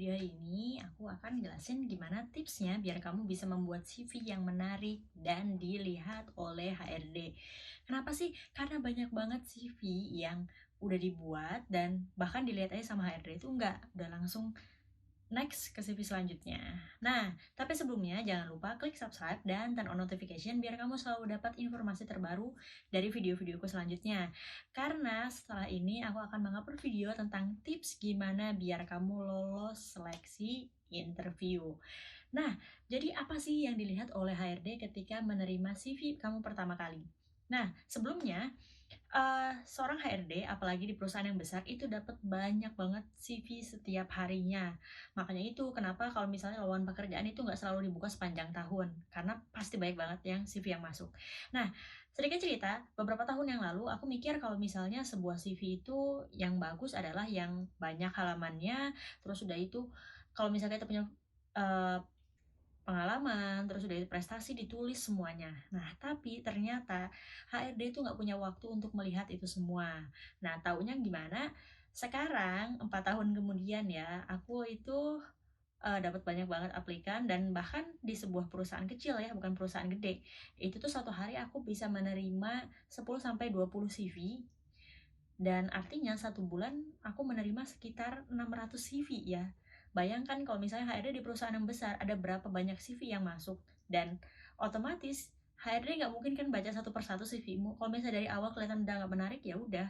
video ini aku akan jelasin gimana tipsnya biar kamu bisa membuat CV yang menarik dan dilihat oleh HRD. Kenapa sih? Karena banyak banget CV yang udah dibuat dan bahkan dilihat aja sama HRD itu udah langsung next ke CV selanjutnya. Nah, tapi sebelumnya jangan lupa klik subscribe dan turn on notification biar kamu selalu dapat informasi terbaru dari video-videoku selanjutnya. Karena setelah ini aku akan mengupload video tentang tips gimana biar kamu lolos seleksi interview. Nah, jadi apa sih yang dilihat oleh HRD ketika menerima CV kamu pertama kali? Nah, sebelumnya seorang HRD apalagi di perusahaan yang besar itu dapat banyak banget CV setiap harinya. Makanya itu kenapa kalau misalnya lowongan pekerjaan itu nggak selalu dibuka sepanjang tahun, karena pasti banyak banget yang CV yang masuk. Nah, sedikit cerita, beberapa tahun yang lalu aku mikir kalau misalnya sebuah CV itu yang bagus adalah yang banyak halamannya, terus udah itu kalau misalnya kita punya eee, pengalaman, terus udah itu prestasi ditulis semuanya. Nah, tapi ternyata HRD itu nggak punya waktu untuk melihat itu semua. Nah, taunya gimana? Sekarang, 4 tahun kemudian ya, aku itu dapat banyak banget aplikan dan bahkan di sebuah perusahaan kecil ya, bukan perusahaan gede. Itu tuh satu hari aku bisa menerima 10 sampai 20 CV dan artinya satu bulan aku menerima sekitar 600 CV ya. Bayangkan kalau misalnya HRD di perusahaan yang besar ada berapa banyak CV yang masuk dan otomatis HRD nggak mungkin kan baca satu persatu CV-mu. Kalau misalnya dari awal kelihatan udah nggak menarik ya udah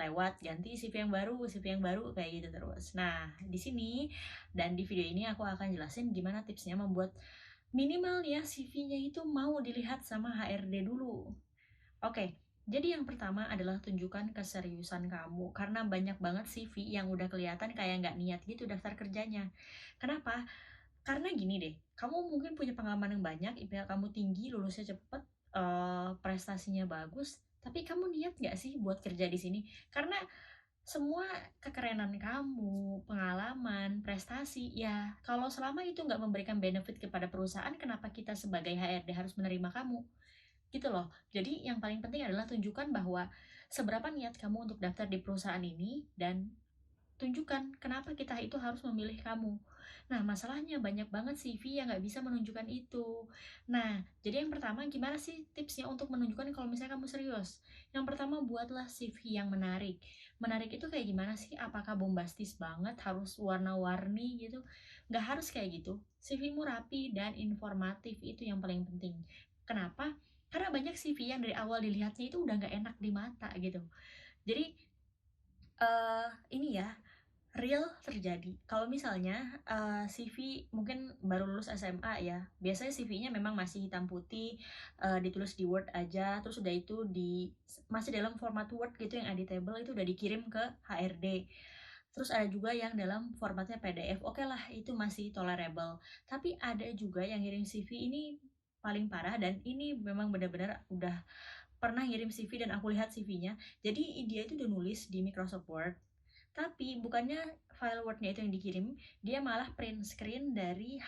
lewat ganti CV yang baru, CV yang baru kayak gitu terus. Nah, di sini dan di video ini aku akan jelasin gimana tipsnya membuat minimal ya CV-nya itu mau dilihat sama HRD dulu. Oke, jadi yang pertama adalah tunjukkan keseriusan kamu karena banyak banget CV yang udah kelihatan kayak nggak niat gitu daftar kerjanya. Kenapa? Karena gini deh, kamu mungkin punya pengalaman yang banyak, IPK kamu tinggi, lulusnya cepet, prestasinya bagus, tapi kamu niat nggak sih buat kerja di sini? Karena semua kekerenan kamu, pengalaman, prestasi, ya kalau selama itu nggak memberikan benefit kepada perusahaan, kenapa kita sebagai HRD harus menerima kamu? Gitu loh. Jadi yang paling penting adalah tunjukkan bahwa seberapa niat kamu untuk daftar di perusahaan ini dan tunjukkan kenapa kita itu harus memilih kamu. Nah, masalahnya banyak banget CV yang nggak bisa menunjukkan itu. Nah, jadi yang pertama gimana sih tipsnya untuk menunjukkan kalau misalnya kamu serius? Yang pertama buatlah CV yang menarik. Menarik itu kayak gimana sih? Apakah bombastis banget, harus warna-warni gitu? Nggak harus kayak gitu. CV-mu rapi dan informatif itu yang paling penting. Kenapa? Karena banyak CV yang dari awal dilihatnya itu udah nggak enak di mata gitu. Jadi ini ya, real terjadi. Kalau misalnya, CV mungkin baru lulus SMA ya, biasanya CV-nya memang masih hitam putih, ditulis di Word aja, terus udah itu masih dalam format Word gitu yang editable itu udah dikirim ke HRD. Terus ada juga yang dalam formatnya PDF, oke lah itu masih tolerable. Tapi ada juga yang ngirim CV ini paling parah dan ini memang benar-benar udah pernah ngirim CV dan aku lihat CV-nya. Jadi dia itu udah nulis di Microsoft Word, tapi bukannya file Word-nya itu yang dikirim, dia malah print screen dari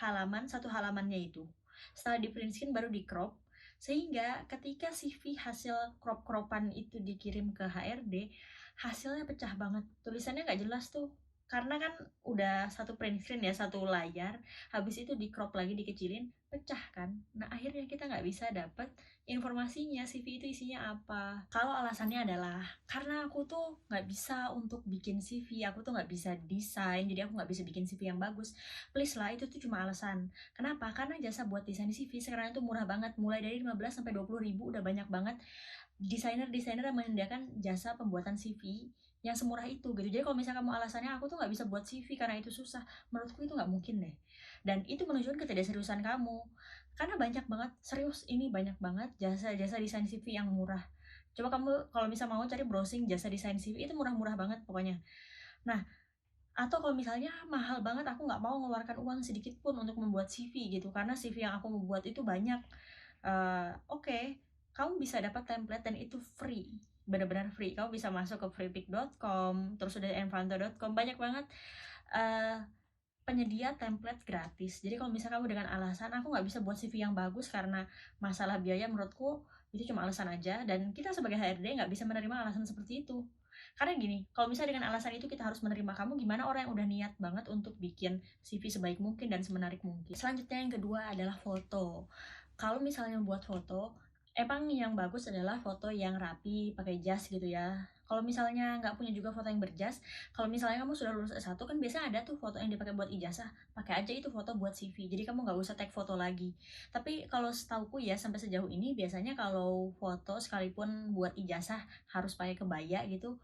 satu halamannya itu. Setelah di print screen baru di crop, sehingga ketika CV hasil crop-cropan itu dikirim ke HRD, hasilnya pecah banget. Tulisannya nggak jelas tuh. Karena kan udah satu print screen ya, satu layar, habis itu di crop lagi dikecilin, pecah kan. Nah akhirnya kita nggak bisa dapet informasinya CV itu isinya apa. Kalau alasannya adalah karena aku tuh nggak bisa untuk bikin CV, aku tuh nggak bisa desain, jadi aku nggak bisa bikin CV yang bagus. Please lah, itu tuh cuma alasan. Kenapa? Karena jasa buat desain CV sekarang itu murah banget, mulai dari 15 sampai 20 ribu udah banyak banget desainer-desainer yang menyediakan jasa pembuatan CV yang semurah itu gitu. Jadi kalau misalnya kamu alasannya aku tuh nggak bisa buat CV karena itu susah, menurutku itu nggak mungkin deh. Dan itu menunjukkan ketidakseriusan kamu. Karena banyak banget, serius ini banyak banget jasa-jasa desain CV yang murah. Coba kamu kalau misalnya mau cari browsing jasa desain CV itu murah-murah banget pokoknya. Nah, atau kalau misalnya mahal banget aku nggak mau mengeluarkan uang sedikit pun untuk membuat CV gitu karena CV yang aku membuat itu banyak. Oke, kamu bisa dapat template dan itu free, benar-benar free. Kamu bisa masuk ke freepik.com, terus udah envanto.com, banyak banget uh, penyedia template gratis. Jadi kalau misalnya kamu dengan alasan aku nggak bisa buat CV yang bagus karena masalah biaya, menurutku itu cuma alasan aja dan kita sebagai HRD nggak bisa menerima alasan seperti itu. Karena gini, kalau misalnya dengan alasan itu kita harus menerima kamu, gimana orang yang udah niat banget untuk bikin CV sebaik mungkin dan semenarik mungkin. Selanjutnya yang kedua adalah foto. Kalau misalnya buat foto, emang yang bagus adalah foto yang rapi, pakai jas gitu ya. Kalau misalnya nggak punya juga foto yang berjas, kalau misalnya kamu sudah lulus S1 kan biasa ada tuh foto yang dipakai buat ijazah, pakai aja itu foto buat CV. Jadi kamu nggak usah tag foto lagi. Tapi kalau setauku ya sampai sejauh ini biasanya kalau foto sekalipun buat ijazah harus pakai kebaya gitu.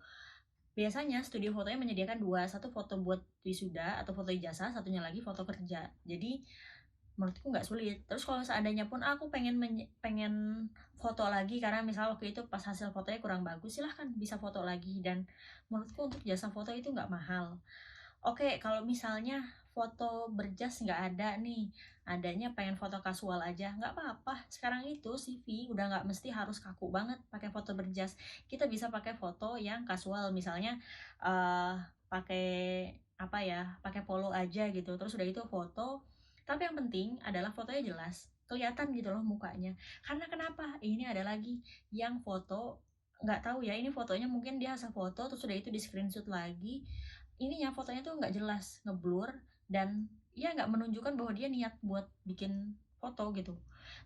Biasanya studio fotonya menyediakan dua, satu foto buat wisuda atau foto ijazah, satunya lagi foto kerja. Jadi menurutku nggak sulit. Terus kalau seandainya pun aku pengen foto lagi karena misal waktu itu pas hasil fotonya kurang bagus, silahkan bisa foto lagi. Dan menurutku untuk jasa foto itu nggak mahal. Oke, kalau misalnya foto berjas nggak ada nih, adanya pengen foto kasual aja, nggak apa-apa. Sekarang itu CV udah nggak mesti harus kaku banget pakai foto berjas. Kita bisa pakai foto yang kasual, misalnya pakai apa ya, pakai polo aja gitu. Terus udah itu foto, tapi yang penting adalah fotonya jelas, kelihatan gitu loh mukanya. Karena kenapa? Ini ada lagi yang foto nggak tahu ya, ini fotonya mungkin dia hasil foto terus udah itu di screenshot lagi, ininya fotonya tuh nggak jelas, ngeblur, dan ya nggak menunjukkan bahwa dia niat buat bikin foto gitu.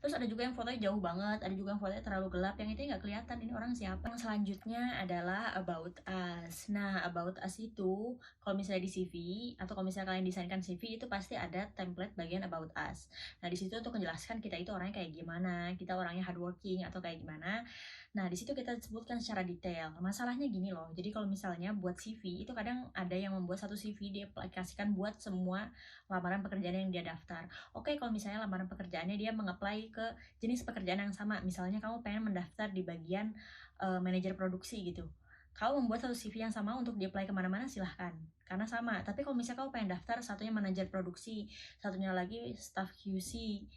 Terus ada juga yang fotonya jauh banget, ada juga yang fotonya terlalu gelap, yang itu nggak kelihatan ini orang siapa. Yang selanjutnya adalah about us. Nah, about us itu kalau misalnya di CV atau kalau misalnya kalian desainkan CV itu pasti ada template bagian about us. Nah, di situ untuk menjelaskan kita itu orangnya kayak gimana, kita orangnya hardworking atau kayak gimana. Nah, di situ kita sebutkan secara detail. Masalahnya gini loh, jadi kalau misalnya buat CV, itu kadang ada yang membuat satu CV diaplikasikan buat semua lamaran pekerjaan yang dia daftar. Oke, kalau misalnya lamaran pekerjaannya dia mengapply ke jenis pekerjaan yang sama, misalnya kamu pengen mendaftar di bagian manajer produksi gitu. Kamu membuat satu CV yang sama untuk di-apply kemana-mana, silahkan. Karena sama, tapi kalau misalnya kamu pengen daftar, satunya manajer produksi, satunya lagi staff QC,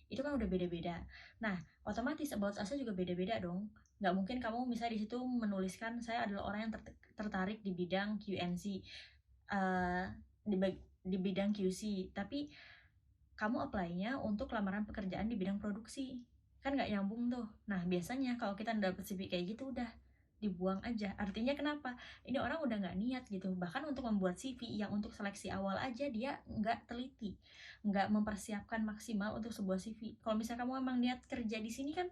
itu kan udah beda-beda. Nah, otomatis about us juga beda-beda dong. Nggak mungkin kamu misalnya di situ menuliskan saya adalah orang yang tertarik di bidang QNC, uh, di bidang QC, tapi kamu apply-nya untuk lamaran pekerjaan di bidang produksi, kan nggak nyambung tuh. Nah, biasanya kalau kita dapet CV kayak gitu udah dibuang aja. Artinya kenapa? Ini orang udah nggak niat gitu. Bahkan untuk membuat CV yang untuk seleksi awal aja dia nggak teliti, nggak mempersiapkan maksimal untuk sebuah CV. Kalau misalnya kamu emang niat kerja di sini kan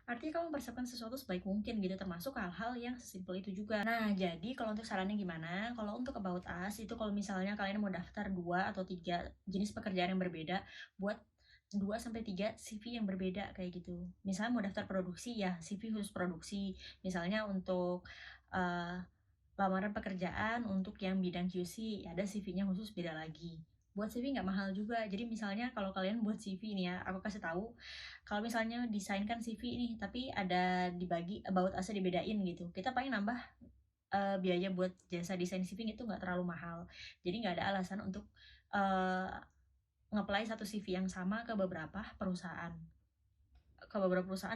artinya kamu mempersiapkan sesuatu sebaik mungkin gitu, termasuk hal-hal yang sesimpel itu juga. Nah, jadi kalau untuk sarannya gimana? Kalau untuk about us itu kalau misalnya kalian mau daftar 2 atau 3 jenis pekerjaan yang berbeda, buat 2 sampai 3 CV yang berbeda kayak gitu. Misalnya mau daftar produksi ya, CV khusus produksi. Misalnya untuk uh, lamaran pekerjaan untuk yang bidang QC, ada CV-nya khusus beda lagi. Buat CV nggak mahal juga. Jadi misalnya kalau kalian buat CV nih ya, aku kasih tahu, kalau misalnya desainkan CV ini, tapi ada dibagi about us-nya dibedain gitu, kita paling nambah biaya buat jasa desain CV itu nggak terlalu mahal. Jadi nggak ada alasan untuk uh, nge-apply satu CV yang sama ke beberapa perusahaan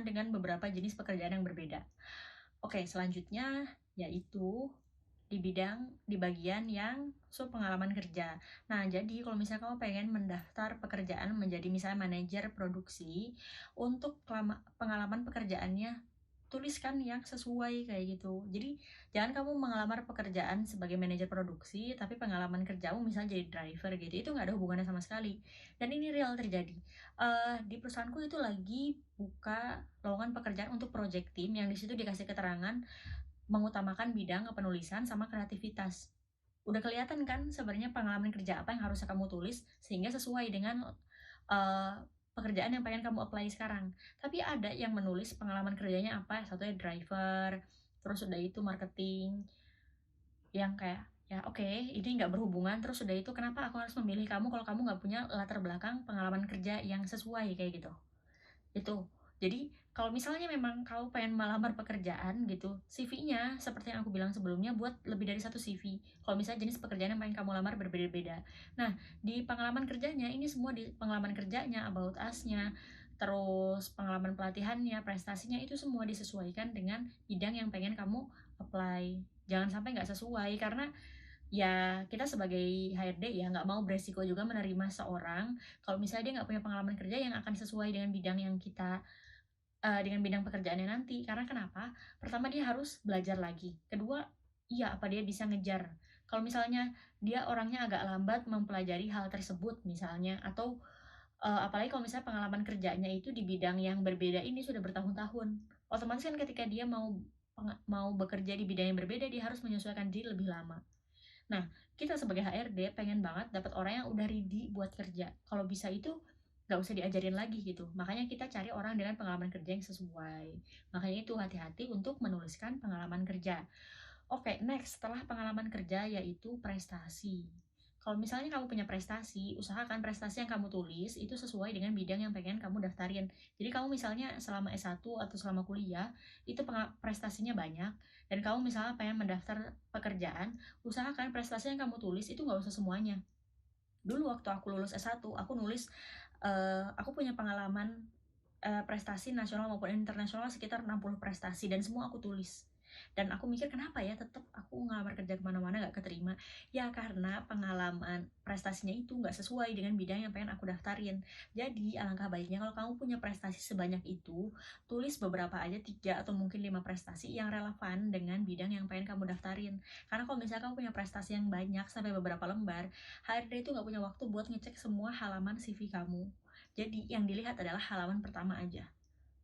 dengan beberapa jenis pekerjaan yang berbeda. Oke, selanjutnya yaitu di bagian yang pengalaman kerja. Nah, jadi kalau misalnya kamu pengen mendaftar pekerjaan menjadi misalnya manajer produksi, untuk pengalaman pekerjaannya tuliskan yang sesuai kayak gitu. Jadi jangan kamu mengelamar pekerjaan sebagai manajer produksi tapi pengalaman kerjamu misalnya jadi driver gitu, itu nggak ada hubungannya sama sekali. Dan ini real terjadi. Di perusahaanku itu lagi buka lowongan pekerjaan untuk project team yang di situ dikasih keterangan mengutamakan bidang kepenulisan sama kreativitas. Udah kelihatan kan sebenarnya pengalaman kerja apa yang harus kamu tulis sehingga sesuai dengan uh, pekerjaan yang pengen kamu apply sekarang. Tapi ada yang menulis pengalaman kerjanya apa, satunya driver, terus udah itu marketing, yang kayak ya oke, ini nggak berhubungan. Terus udah itu kenapa aku harus memilih kamu kalau kamu nggak punya latar belakang pengalaman kerja yang sesuai kayak gitu. Itu. Jadi kalau misalnya memang kamu pengen melamar pekerjaan gitu, CV-nya seperti yang aku bilang sebelumnya buat lebih dari satu CV. Kalau misalnya jenis pekerjaan yang pengen kamu lamar berbeda-beda. Nah, di pengalaman kerjanya ini semua di pengalaman kerjanya, about us-nya, terus pengalaman pelatihannya, prestasinya itu semua disesuaikan dengan bidang yang pengen kamu apply. Jangan sampai nggak sesuai karena ya kita sebagai HRD ya nggak mau beresiko juga menerima seorang kalau misalnya dia nggak punya pengalaman kerja yang akan sesuai dengan bidang yang kita dengan bidang pekerjaannya nanti. Karena kenapa? Pertama dia harus belajar lagi. Kedua, iya, apa dia bisa ngejar. Kalau misalnya dia orangnya agak lambat mempelajari hal tersebut misalnya, atau apalagi kalau misalnya pengalaman kerjanya itu di bidang yang berbeda ini sudah bertahun-tahun, otomatis kan ketika dia mau bekerja di bidang yang berbeda, dia harus menyesuaikan diri lebih lama. Nah, kita sebagai HRD pengen banget dapat orang yang udah ready buat kerja. Kalau bisa itu nggak usah diajarin lagi gitu. Makanya kita cari orang dengan pengalaman kerja yang sesuai. Makanya itu hati-hati untuk menuliskan pengalaman kerja. Oke, next setelah pengalaman kerja yaitu prestasi. Kalau misalnya kamu punya prestasi, usahakan prestasi yang kamu tulis itu sesuai dengan bidang yang pengen kamu daftarin. Jadi kamu misalnya selama S1 atau selama kuliah, itu prestasinya banyak, dan kamu misalnya pengen mendaftar pekerjaan, usahakan prestasi yang kamu tulis itu nggak usah semuanya. Dulu waktu aku lulus S1, aku nulis, aku punya pengalaman prestasi nasional maupun internasional sekitar 60 prestasi, dan semua aku tulis. Dan aku mikir kenapa ya tetap aku ngelamar kerja kemana-mana gak keterima. Ya karena pengalaman prestasinya itu gak sesuai dengan bidang yang pengen aku daftarin. Jadi alangkah baiknya kalau kamu punya prestasi sebanyak itu, tulis beberapa aja, 3 atau mungkin 5 prestasi yang relevan dengan bidang yang pengen kamu daftarin. Karena kalau misalnya kamu punya prestasi yang banyak sampai beberapa lembar, HRD itu gak punya waktu buat ngecek semua halaman CV kamu. Jadi yang dilihat adalah halaman pertama aja.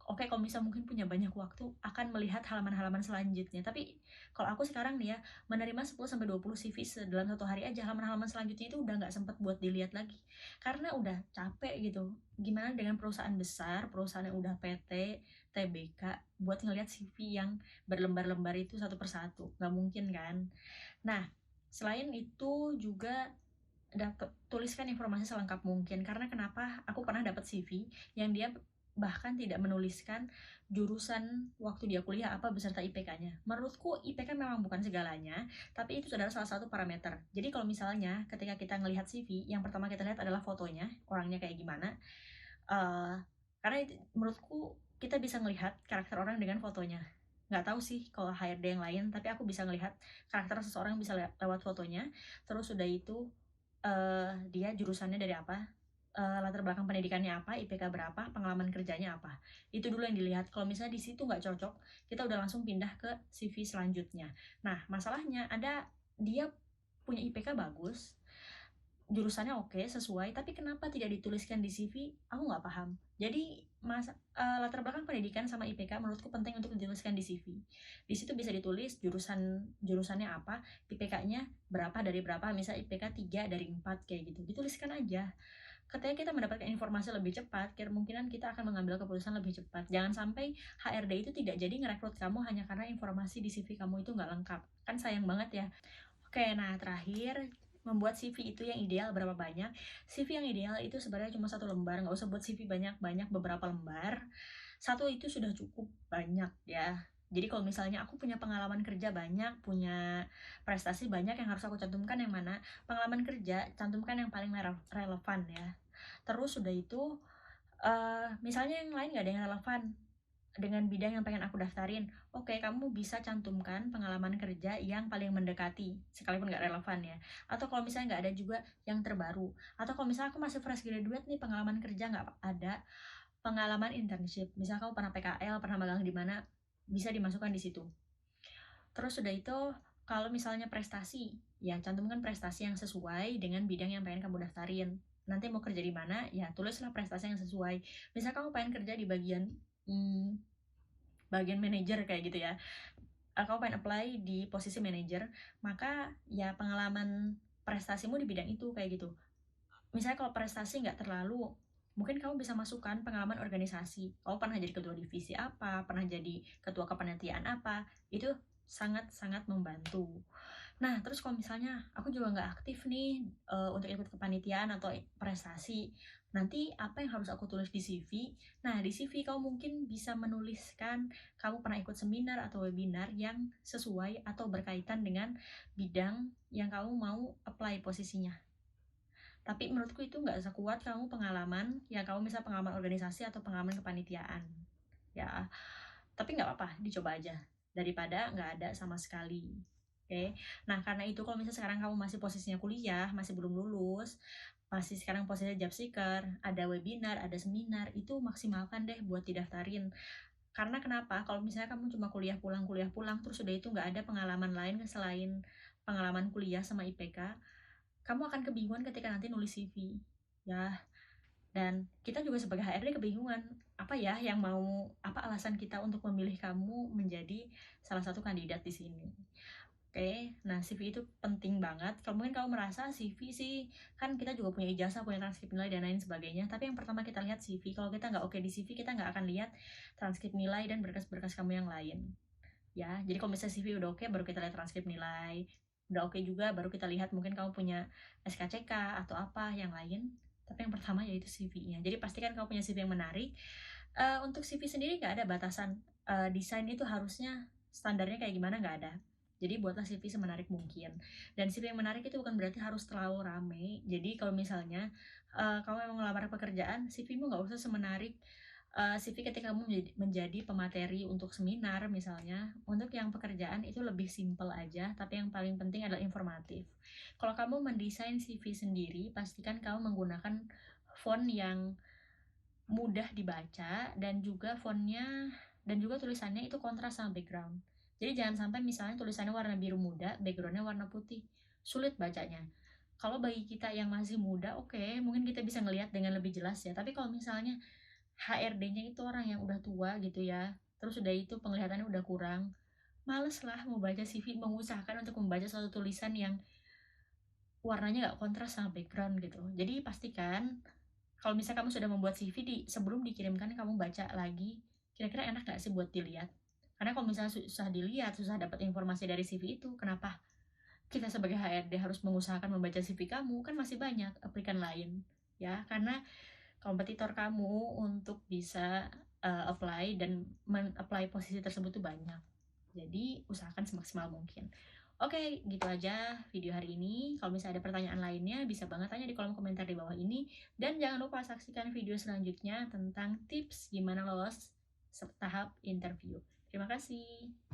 Oke, kalau misal mungkin punya banyak waktu, akan melihat halaman-halaman selanjutnya. Tapi kalau aku sekarang nih ya, menerima 10-20 CV dalam satu hari aja, halaman-halaman selanjutnya itu udah nggak sempet buat dilihat lagi. Karena udah capek gitu. Gimana dengan perusahaan besar, perusahaan yang udah PT, TBK, buat ngelihat CV yang berlembar-lembar itu satu persatu. Nggak mungkin kan? Nah, selain itu juga tuliskan informasi selengkap mungkin. Karena kenapa aku pernah dapat CV yang dia bahkan tidak menuliskan jurusan waktu dia kuliah apa beserta IPK-nya. Menurutku IPK memang bukan segalanya, tapi itu adalah salah satu parameter. Jadi kalau misalnya ketika kita ngelihat CV, yang pertama kita lihat adalah fotonya, orangnya kayak gimana. Karena menurutku kita bisa ngelihat karakter orang dengan fotonya. Nggak tahu sih kalau HRD yang lain, tapi aku bisa ngelihat karakter seseorang bisa lewat fotonya. Terus udah itu dia jurusannya dari apa, latar belakang pendidikannya apa, IPK berapa, pengalaman kerjanya apa. Itu dulu yang dilihat. Kalau misalnya di situ nggak cocok, kita udah langsung pindah ke CV selanjutnya. Nah, masalahnya ada dia punya IPK bagus, jurusannya oke, sesuai, tapi kenapa tidak dituliskan di CV? Aku nggak paham. Jadi latar belakang pendidikan sama IPK menurutku penting untuk dituliskan di CV. Di situ bisa ditulis jurusannya apa, IPK-nya berapa dari berapa, misal IPK 3 dari 4 kayak gitu. Dituliskan aja. Ketika kita mendapatkan informasi lebih cepat, kemungkinan kita akan mengambil keputusan lebih cepat. Jangan sampai HRD itu tidak jadi ngerekrut kamu hanya karena informasi di CV kamu itu nggak lengkap. Kan sayang banget ya. Oke, nah terakhir, membuat CV itu yang ideal berapa banyak? CV yang ideal itu sebenarnya cuma 1 lembar, nggak usah buat CV banyak-banyak, beberapa lembar. Satu itu sudah cukup banyak ya. Jadi kalau misalnya aku punya pengalaman kerja banyak, punya prestasi banyak, yang harus aku cantumkan yang mana? Pengalaman kerja, cantumkan yang paling relevan ya. Terus udah itu, misalnya yang lain nggak ada yang relevan dengan bidang yang pengen aku daftarin, oke, kamu bisa cantumkan pengalaman kerja yang paling mendekati, sekalipun nggak relevan ya. Atau kalau misalnya nggak ada juga yang terbaru. Atau kalau misalnya aku masih fresh graduate nih, pengalaman kerja nggak ada, pengalaman internship. Misalnya kamu pernah PKL, pernah magang di mana, bisa dimasukkan di situ. Terus udah itu, kalau misalnya prestasi, ya cantumkan prestasi yang sesuai dengan bidang yang pengen kamu daftarin. Nanti mau kerja di mana, ya tulislah prestasi yang sesuai. Misalnya kamu pengen kerja di bagian manajer kayak gitu ya, kamu pengen apply di posisi manajer, maka ya pengalaman prestasimu di bidang itu kayak gitu. Misalnya kalau prestasi nggak terlalu, mungkin kamu bisa masukkan pengalaman organisasi. Kamu pernah jadi ketua divisi apa, pernah jadi ketua kepanitiaan apa, itu sangat-sangat membantu. Nah, terus kalau misalnya aku juga nggak aktif nih untuk ikut kepanitiaan atau prestasi, nanti apa yang harus aku tulis di CV? Nah, di CV kamu mungkin bisa menuliskan kamu pernah ikut seminar atau webinar yang sesuai atau berkaitan dengan bidang yang kamu mau apply posisinya. Tapi menurutku itu nggak sekuat kamu pengalaman, ya kamu misal pengalaman organisasi atau pengalaman kepanitiaan. Ya, tapi nggak apa-apa, dicoba aja. Daripada nggak ada sama sekali. Oke, nah karena itu kalau misalnya sekarang kamu masih posisinya kuliah, masih belum lulus, masih sekarang posisinya job seeker, ada webinar, ada seminar, itu maksimalkan deh buat didaftarin. Karena kenapa? Kalau misalnya kamu cuma kuliah pulang, terus udah itu nggak ada pengalaman lain selain pengalaman kuliah sama IPK, kamu akan kebingungan ketika nanti nulis CV, ya. Dan kita juga sebagai HRD kebingungan, apa alasan kita untuk memilih kamu menjadi salah satu kandidat di sini. Oke, nah CV itu penting banget. Kalau mungkin kamu merasa CV sih, kan kita juga punya ijazah, punya transkrip nilai dan lain sebagainya. Tapi yang pertama kita lihat CV. Kalau kita nggak oke di CV, kita nggak akan lihat transkrip nilai dan berkas-berkas kamu yang lain. Ya, jadi kalau misalnya CV udah oke, baru kita lihat transkrip nilai. Udah oke juga, baru kita lihat mungkin kamu punya SKCK atau apa yang lain. Tapi yang pertama yaitu CV-nya. Jadi pastikan kamu punya CV yang menarik. Untuk CV sendiri nggak ada batasan. Desain itu harusnya standarnya kayak gimana, nggak ada. Jadi buatlah CV semenarik mungkin. Dan CV yang menarik itu bukan berarti harus terlalu rame. Jadi kalau misalnya kamu memang ngelamar pekerjaan, CV-mu nggak usah semenarik CV ketika kamu menjadi pemateri untuk seminar misalnya. Untuk yang pekerjaan itu lebih simple aja, tapi yang paling penting adalah informatif. Kalau kamu mendesain CV sendiri, pastikan kamu menggunakan font yang mudah dibaca dan juga fontnya dan juga tulisannya itu kontras sama background. Jadi jangan sampai misalnya tulisannya warna biru muda, backgroundnya warna putih, sulit bacanya. Kalau bagi kita yang masih muda, oke, mungkin kita bisa ngelihat dengan lebih jelas ya. Tapi kalau misalnya HRD-nya itu orang yang udah tua gitu ya, terus udah itu penglihatannya udah kurang, males lah mau baca CV, mengusahakan untuk membaca suatu tulisan yang warnanya nggak kontras sama background gitu. Jadi pastikan kalau misalnya kamu sudah membuat CV sebelum dikirimkan kamu baca lagi, kira-kira enak nggak sih buat dilihat? Karena kalau misalnya susah dilihat, susah dapat informasi dari CV itu, kenapa kita sebagai HRD harus mengusahakan membaca CV kamu? Kan masih banyak aplikan lain, ya. Karena kompetitor kamu untuk bisa apply dan men-apply posisi tersebut tuh banyak. Jadi usahakan semaksimal mungkin. Oke, gitu aja video hari ini. Kalau misalnya ada pertanyaan lainnya, bisa banget tanya di kolom komentar di bawah ini. Dan jangan lupa saksikan video selanjutnya tentang tips gimana lolos tahap interview. Terima kasih.